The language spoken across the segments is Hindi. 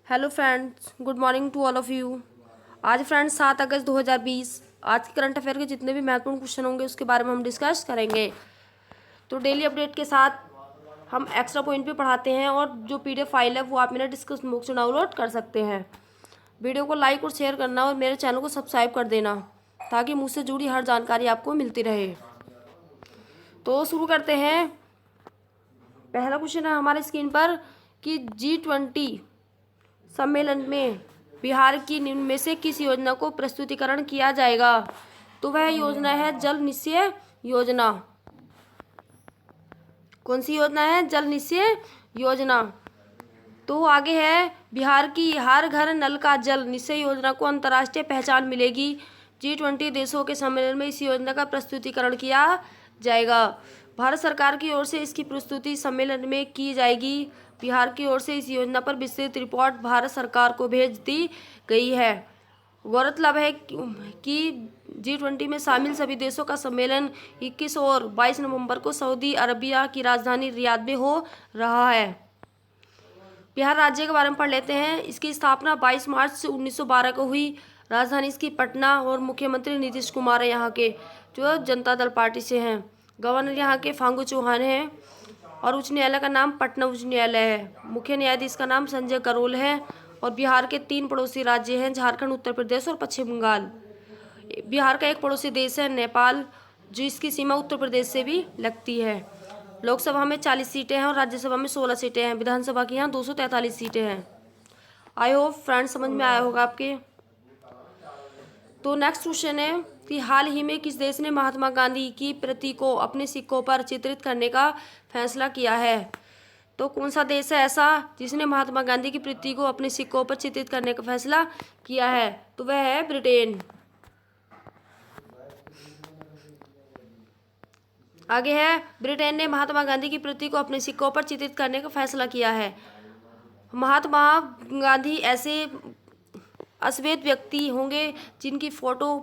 Hello friends, good morning to all of you. आज फ्रेंड्स 7 अगस्त 2020 आज के करंट अफेयर के जितने भी महत्वपूर्ण क्वेश्चन होंगे उसके बारे में हम डिस्कस करेंगे। तो डेली अपडेट के साथ हम एक्स्ट्रा पॉइंट भी पढ़ाते हैं और जो पीडीएफ फाइल है वो आप मेरे डिस्क्रिप्शन बॉक्स से डाउनलोड कर सकते हैं। वीडियो को लाइक और शेयर करना और मेरे चैनल को सब्सक्राइब कर देना ताकि मुझसे जुड़ी हर जानकारी आपको मिलती रहे। तो शुरू करते हैं। पहला क्वेश्चन है हमारे स्क्रीन पर कि G20 सम्मेलन में बिहार की निम्न में से किस योजना को प्रस्तुतिकरण किया जाएगा। तो वह योजना है जल निश्चय योजना। कौन सी योजना है? जल निश्चय योजना। तो आगे है बिहार की हर घर नल का जल निश्चय योजना को अंतर्राष्ट्रीय पहचान मिलेगी। G20 देशों के सम्मेलन में इस योजना का प्रस्तुतिकरण किया जाएगा। भारत सरकार की ओर से इसकी प्रस्तुति सम्मेलन में की जाएगी। बिहार की ओर से इस योजना पर विस्तृत रिपोर्ट भारत सरकार को भेज दी गई है। गौरतलब है कि G20 में शामिल सभी देशों का सम्मेलन 21 और 22 नवंबर को सऊदी अरबिया की राजधानी रियाद में हो रहा है। बिहार राज्य के बारे में पढ़ लेते हैं। इसकी स्थापना 22 मार्च 1912 को हुई। राजधानी इसकी पटना और मुख्यमंत्री नीतीश कुमार है यहाँ के, जो जनता दल पार्टी से हैं। गवर्नर यहाँ के फागू चौहान हैं और उच्च न्यायालय का नाम पटना उच्च न्यायालय है। मुख्य न्यायाधीश का नाम संजय करोल है। और बिहार के 3 पड़ोसी राज्य हैं, झारखंड, उत्तर प्रदेश और पश्चिम बंगाल। बिहार का एक पड़ोसी देश है नेपाल, जो इसकी सीमा उत्तर प्रदेश से भी लगती है। लोकसभा में 40 सीटें हैं और राज्यसभा में 16 सीटें हैं। विधानसभा की यहाँ 243 सीटें हैं। आई होप फ्रेंड्स समझ में आया होगा आपके। तो नेक्स्ट क्वेश्चन है कि हाल ही में किस देश ने महात्मा गांधी की प्रति को अपने सिक्कों पर चित्रित करने का फैसला किया है। तो कौन सा देश है ऐसा जिसने महात्मा गांधी की प्रति को अपने सिक्कों पर चित्रित करने का फैसला किया है। तो वह है ब्रिटेन। आगे है ब्रिटेन ने महात्मा गांधी की प्रति को अपने सिक्कों पर चित्रित करने का फैसला किया है। महात्मा गांधी ऐसे अश्वेत व्यक्ति होंगे जिनकी फोटो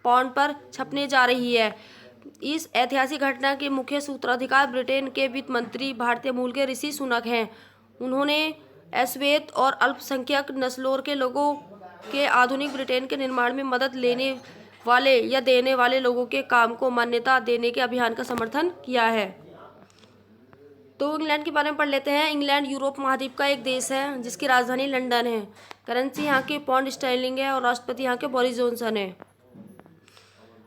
पौंड पर छपने जा रही है। इस ऐतिहासिक घटना के मुख्य सूत्राधिकार ब्रिटेन के वित्त मंत्री भारतीय मूल के ऋषि सुनक हैं। उन्होंने अश्वेत और अल्पसंख्यक नस्लों के लोगों के आधुनिक ब्रिटेन के निर्माण में मदद लेने वाले या देने वाले लोगों के काम को मान्यता देने के अभियान का समर्थन किया है। तो इंग्लैंड के बारे में पढ़ लेते हैं। इंग्लैंड यूरोप महाद्वीप का एक देश है जिसकी राजधानी लंदन है। करेंसी यहाँ की पौंड स्टर्लिंग है और राष्ट्रपति यहाँ के बोरिस जॉनसन है।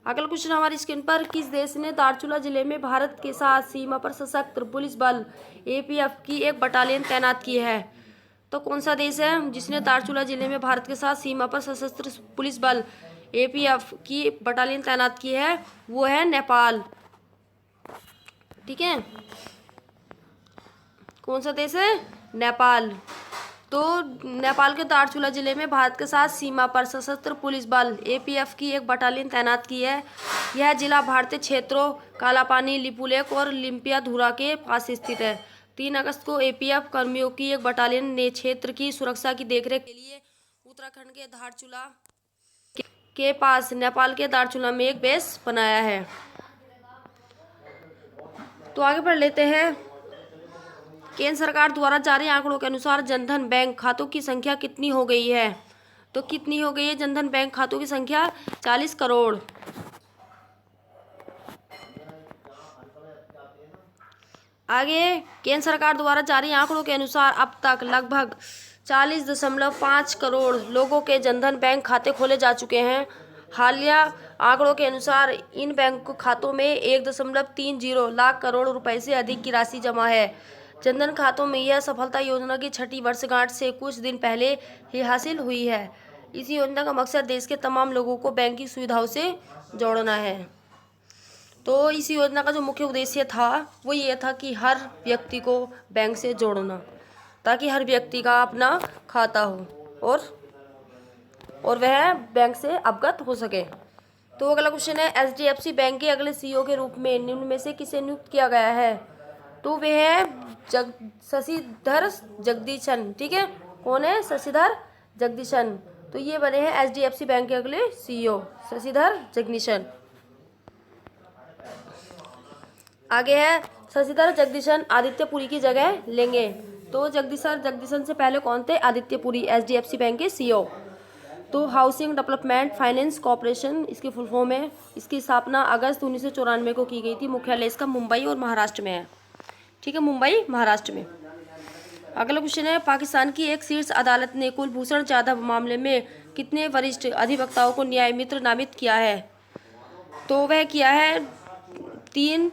अगला क्वेश्चन हमारी स्क्रीन पर किस देश ने दारचूला जिले में भारत के साथ सीमा पर सशस्त्र पुलिस बल APF की एक बटालियन तैनात की है। तो कौन सा देश है जिसने दारचूला जिले में भारत के साथ सीमा पर सशस्त्र पुलिस बल APF की बटालियन तैनात की है? वो है नेपाल। ठीक है, कौन सा देश है? नेपाल। तो नेपाल के दारचूला जिले में भारत के साथ सीमा पर सशस्त्र पुलिस बल APF की एक बटालियन तैनात की है। यह जिला भारतीय क्षेत्रों कालापानी, लिपुलेख और लिम्पियाधुरा के पास स्थित है। 3 अगस्त को APF कर्मियों की एक बटालियन ने क्षेत्र की सुरक्षा की देखरेख के लिए उत्तराखंड के धारचूला के पास नेपाल के दारचूला में एक बेस बनाया है। तो आगे बढ़ लेते हैं। केंद्र सरकार द्वारा जारी आंकड़ों के अनुसार जनधन बैंक खातों की संख्या कितनी हो गई है। तो कितनी हो गई है जनधन बैंक खातों की संख्या? 40 करोड़। आगे केंद्र सरकार द्वारा जारी आंकड़ों के अनुसार अब तक लगभग 40.5 करोड़ लोगों के जनधन बैंक खाते खोले जा चुके हैं। हालिया आंकड़ों के अनुसार इन बैंक खातों में 1.30 लाख करोड़ रुपए से अधिक की राशि जमा है। जनधन खातों में यह सफलता योजना की 6ठी वर्षगांठ से कुछ दिन पहले ही हासिल हुई है। इस योजना का मकसद देश के तमाम लोगों को बैंकिंग सुविधाओं से जोड़ना है। तो इस योजना का जो मुख्य उद्देश्य था वो ये था कि हर व्यक्ति को बैंक से जोड़ना, ताकि हर व्यक्ति का अपना खाता हो और वह बैंक से अवगत हो सके। तो अगला क्वेश्चन है HDFC बैंक के अगले CEO के रूप में निम्न में से किसे नियुक्त किया गया है। तो वे है शशिधर जगदीशन। ठीक है, कौन है? शशिधर जगदीशन। तो ये बने हैं HDFC बैंक के अगले CEO, शशिधर जगदीशन। आगे है शशिधर जगदीशन आदित्यपुरी की जगह लेंगे। तो जगदीशन से पहले कौन थे? आदित्य पुरी, HDFC बैंक के CEO। तो हाउसिंग डेवलपमेंट फाइनेंस कॉरपोरेशन इसकी फुल फॉर्म है। इसकी स्थापना अगस्त 1994 को की गई थी। मुख्यालय इसका मुंबई और महाराष्ट्र में है। ठीक है, मुंबई महाराष्ट्र में। अगला क्वेश्चन है, पाकिस्तान की एक शीर्ष अदालत ने कुलभूषण जाधव मामले में कितने वरिष्ठ अधिवक्ताओं को न्याय मित्र नामित किया है? तो वह किया है 3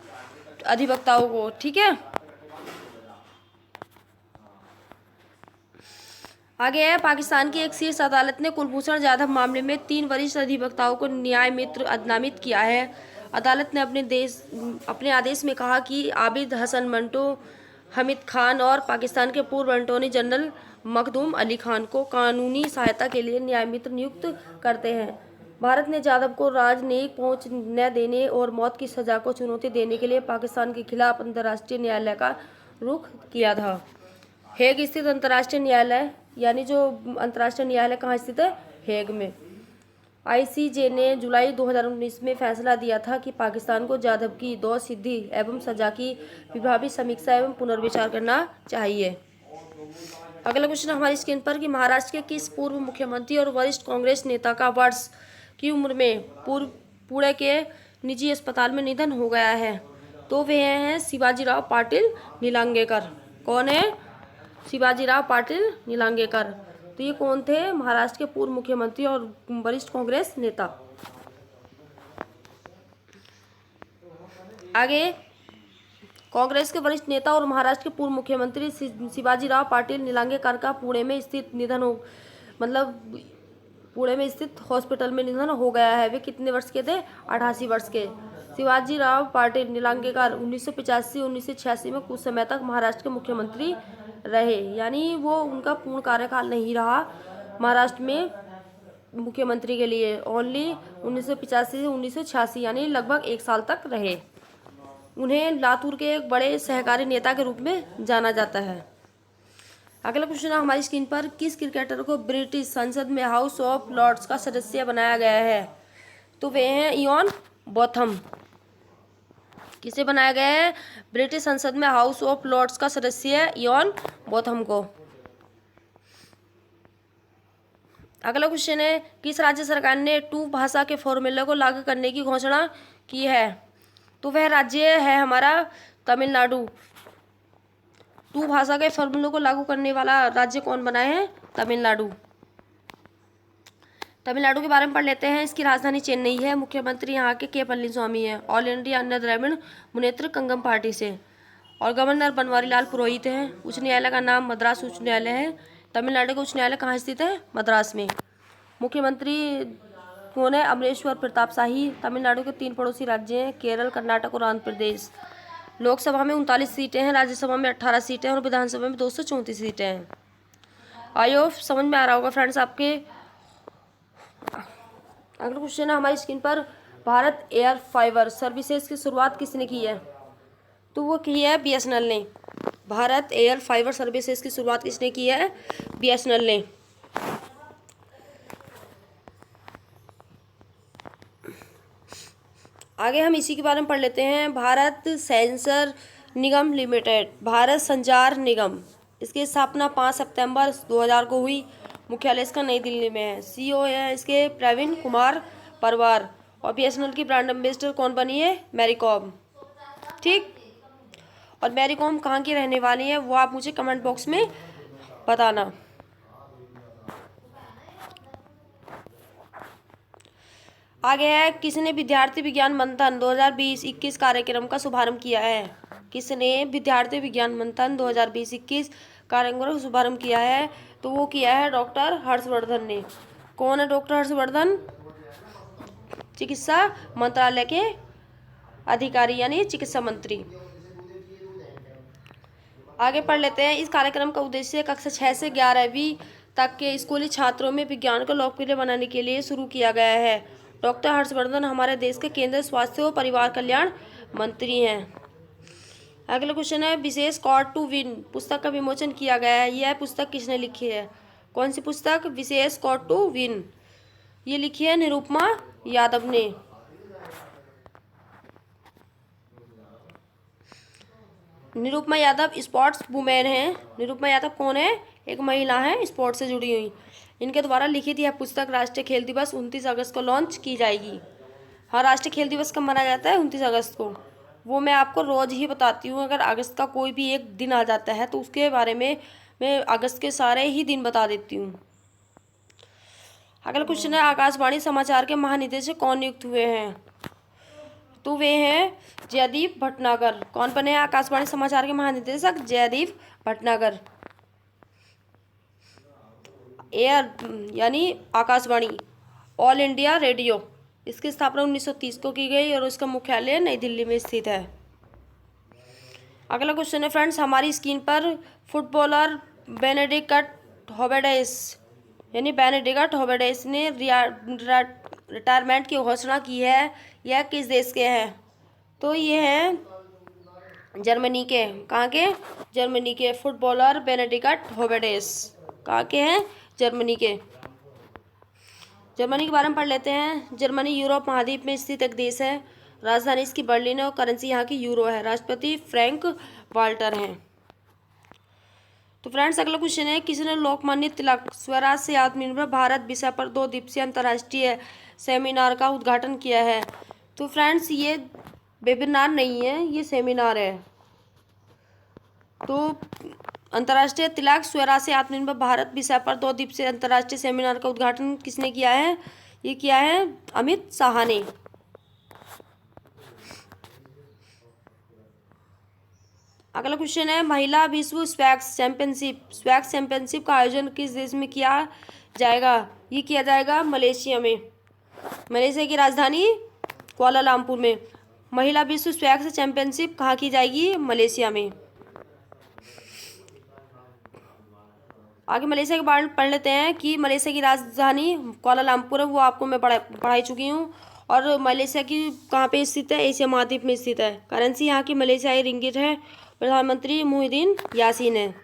अधिवक्ताओं को। ठीक है, आगे है, पाकिस्तान की एक शीर्ष अदालत ने कुलभूषण जाधव मामले में 3 वरिष्ठ अधिवक्ताओं को न्याय मित्र नामित किया है। अदालत ने अपने आदेश में कहा कि आबिद हसन मंटो, हमीद खान और पाकिस्तान के पूर्व अटॉर्नी जनरल मखदूम अली खान को कानूनी सहायता के लिए न्याय मित्र नियुक्त करते हैं। भारत ने जाधव को राजनयिक पहुंच न देने और मौत की सजा को चुनौती देने के लिए पाकिस्तान के खिलाफ अंतर्राष्ट्रीय न्यायालय का रुख किया था। हेग स्थित अंतर्राष्ट्रीय न्यायालय, यानी जो अंतर्राष्ट्रीय न्यायालय कहाँ स्थित है? हेग में। ICJ ने जुलाई 2019 में फैसला दिया था कि पाकिस्तान को जाधव की दोषसिद्धि एवं सजा की प्रभावी समीक्षा एवं पुनर्विचार करना चाहिए। अगला क्वेश्चन हमारी स्क्रीन पर कि महाराष्ट्र के किस पूर्व मुख्यमंत्री और वरिष्ठ कांग्रेस नेता का वर्ष की उम्र में पुणे के निजी अस्पताल में निधन हो गया है? तो वे हैं शिवाजीराव पाटिल निलंगेकर। कौन है? शिवाजीराव पाटिल निलंगेकर। तो ये कौन थे? महाराष्ट्र के पूर्व मुख्यमंत्री और वरिष्ठ कांग्रेस नेता। आगे, कांग्रेस के वरिष्ठ नेता और महाराष्ट्र के पूर्व मुख्यमंत्री शिवाजीराव पाटिल निलंगेकर का पुणे में स्थित पुणे में स्थित हॉस्पिटल में निधन हो गया है। वे कितने वर्ष के थे? 88 वर्ष के। शिवाजीराव पाटिल निलंगेकर 1985-1986 में कुछ समय तक महाराष्ट्र के मुख्यमंत्री रहे, यानी वो उनका पूर्ण कार्यकाल नहीं रहा महाराष्ट्र में मुख्यमंत्री के लिए। ओनली 1985 से 1986 यानी लगभग 1 साल तक रहे। उन्हें लातूर के एक बड़े सहकारी नेता के रूप में जाना जाता है। अगला क्वेश्चन है हमारी स्क्रीन पर, किस क्रिकेटर को ब्रिटिश संसद में हाउस ऑफ लॉर्ड्स का सदस्य बनाया गया है? तो वे हैं इयान बोथम। किसे बनाया गया है? ब्रिटिश संसद में हाउस ऑफ लॉर्ड्स का सदस्य इयान बोथम को। अगला क्वेश्चन है, किस राज्य सरकार ने 2 भाषा के फॉर्मूले को लागू करने की घोषणा की है? तो वह राज्य है हमारा तमिलनाडु। 2 भाषा के फॉर्मूले को लागू करने वाला राज्य कौन बना है? तमिलनाडु। तमिलनाडु के बारे में पढ़ लेते हैं। इसकी राजधानी चेन्नई है। मुख्यमंत्री यहाँ के के पళनिस्वामी है। ऑल इंडिया अन्ना द्रविड़ मुनेत्र कंगम पार्टी से। और गवर्नर बनवारी लाल पुरोहित है। उच्च न्यायालय का नाम मद्रास उच्च न्यायालय है। तमिलनाडु का उच्च न्यायालय कहाँ स्थित है? मद्रास में। मुख्यमंत्री कौन है? अमरेश्वर प्रताप शाही। तमिलनाडु के 3 पड़ोसी राज्य हैं, केरल, कर्नाटक और आंध्र प्रदेश। लोकसभा में 39 सीटें हैं, राज्यसभा में 18 सीटें और विधानसभा में 234 सीटें हैं। आई होप समझ में आ रहा होगा फ्रेंड्स आपके। अगला क्वेश्चन है हमारी स्क्रीन पर, भारत एयर फाइबर सर्विसेज की शुरुआत किसने की है? तो वो की है BSNL ने। भारत एयर फाइबर सर्विसेज की शुरुआत किसने की है? BSNL ने। आगे हम इसी के बारे में पढ़ लेते हैं। भारत सेंसर निगम लिमिटेड, भारत संचार निगम, इसकी स्थापना 5 सितंबर 2000 को हुई। मुख्यालय इसका नई दिल्ली में है। CEO है इसके प्रवीण कुमार परवार। और BSNL की ब्रांड एम्बेसडर कौन बनी है? मैरी कॉम। ठीक, और मैरी कॉम कहाँ की रहने वाली है वो आप मुझे कमेंट बॉक्स में बताना। आगे है, किसने विद्यार्थी विज्ञान मंथन 2020-21 कार्यक्रम का शुभारंभ किया है? किसने विद्यार्थी विज्ञान मंथन 2020-21 कार्यक्रम का शुभारंभ किया है? तो वो किया है डॉक्टर हर्षवर्धन ने। कौन है डॉक्टर हर्षवर्धन? चिकित्सा मंत्रालय के अधिकारी यानी चिकित्सा मंत्री। आगे पढ़ लेते हैं। इस कार्यक्रम का उद्देश्य कक्षा 6 से 11वीं तक के स्कूली छात्रों में विज्ञान को लोकप्रिय बनाने के लिए शुरू किया गया है। डॉक्टर हर्षवर्धन हमारे देश के केंद्रीय स्वास्थ्य और परिवार कल्याण मंत्री हैं। अगला क्वेश्चन है, विशेष कॉर्ड टू विन पुस्तक का विमोचन किया गया है। यह पुस्तक किसने लिखी है? कौन सी पुस्तक? विशेष कॉर्ड टू विन, ये लिखी है निरुपमा यादव ने। निरुपमा यादव स्पोर्ट्स वुमेन हैं। निरुपमा यादव कौन है? एक महिला है स्पोर्ट्स से जुड़ी हुई। इनके द्वारा लिखित यह पुस्तक राष्ट्रीय खेल दिवस 29 अगस्त को लॉन्च की जाएगी। हाँ, राष्ट्रीय खेल दिवस कब मनाया जाता है? 29 अगस्त को। वो मैं आपको रोज़ ही बताती हूँ। अगर अगस्त का कोई भी एक दिन आ जाता है तो उसके बारे में मैं अगस्त के सारे ही दिन बता देती हूँ। अगला क्वेश्चन है, आकाशवाणी समाचार के महानिदेशक कौन नियुक्त हुए हैं? तो वे हैं जयदीप भटनागर। कौन बने हैं आकाशवाणी समाचार के महानिदेशक? जयदीप भटनागर। एयर यानी आकाशवाणी, ऑल इंडिया रेडियो, इसकी स्थापना 1930 को की गई और उसका मुख्यालय नई दिल्ली में स्थित है। अगला क्वेश्चन है फ्रेंड्स, हमारी स्क्रीन पर फुटबॉलर बेनेडिक्ट होवेडेस यानी बेनेडिक्ट होवेडेस ने रिटायरमेंट की घोषणा की है। यह किस देश के हैं? तो ये हैं जर्मनी के। कहाँ के? जर्मनी के। फुटबॉलर बेनेडिक्ट होवेडेस कहाँ के हैं? जर्मनी के। जर्मनी के बारे में पढ़ लेते हैं। जर्मनी यूरोप महाद्वीप में स्थित एक देश है। राजधानी इसकी बर्लिन है और करेंसी यहाँ की यूरो है। राष्ट्रपति फ्रैंक वाल्टर हैं। तो फ्रेंड्स अगला क्वेश्चन है, किसने लोकमान्य तिलक स्वराज से आत्मनिर्भर भारत विषय पर 2 दिवसीय अंतर्राष्ट्रीय सेमिनार का उद्घाटन किया है? तो फ्रेंड्स ये वेबिनार नहीं है, ये सेमिनार है। तो अंतर्राष्ट्रीय तिलक स्वराज से आत्मनिर्भर भारत विषय पर 2 दिवसीय अंतर्राष्ट्रीय सेमिनार का उद्घाटन किसने किया है? ये किया है अमित शाह ने। अगला क्वेश्चन है, महिला विश्व स्वैक्स चैंपियनशिप का आयोजन किस देश में किया जाएगा? ये किया जाएगा मलेशिया में। मलेशिया की राजधानी कुआलालंपुर में। महिला विश्व स्वैक्स चैंपियनशिप कहाँ की जाएगी? मलेशिया में। आगे मलेशिया के बारे में पढ़ लेते हैं कि मलेशिया की राजधानी कुआलालंपुर है, वो आपको मैं पढ़ाई चुकी हूँ। और मलेशिया की कहाँ पे स्थित है? एशिया महाद्वीप में स्थित है। करेंसी यहाँ की मलेशियाई रिंगिट है। प्रधानमंत्री मुहिदीन यासीन है।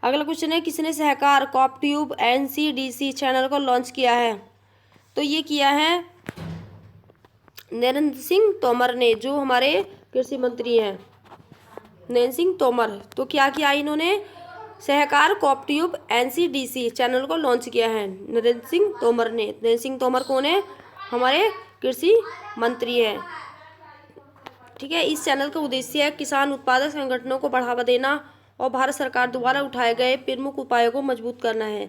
अगला क्वेश्चन है, किसने सहकार कॉपट्यूब NCDC चैनल को लॉन्च किया है? तो ये किया है नरेंद्र सिंह तोमर ने, जो हमारे कृषि मंत्री हैं, नरेंद्र सिंह तोमर। तो क्या किया इन्होंने? सहकार कॉपट्यूब NCDC चैनल को लॉन्च किया है नरेंद्र सिंह तोमर ने। नरेंद्र सिंह तोमर कौन है? हमारे कृषि मंत्री हैं। ठीक है। इस चैनल का उद्देश्य है किसान उत्पादक संगठनों को बढ़ावा देना और भारत सरकार द्वारा उठाए गए प्रमुख उपायों को मजबूत करना है।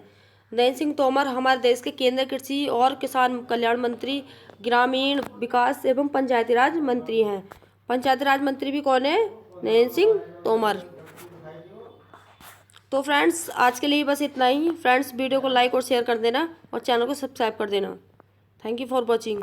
नरेंद्र सिंह तोमर हमारे देश के केंद्रीय कृषि और किसान कल्याण मंत्री, ग्रामीण विकास एवं पंचायती राज मंत्री हैं। पंचायती राज मंत्री भी कौन है? नरेंद्र सिंह तोमर। तो फ्रेंड्स आज के लिए बस इतना ही। फ्रेंड्स वीडियो को लाइक और शेयर कर देना और चैनल को सब्सक्राइब कर देना। Thank you for watching.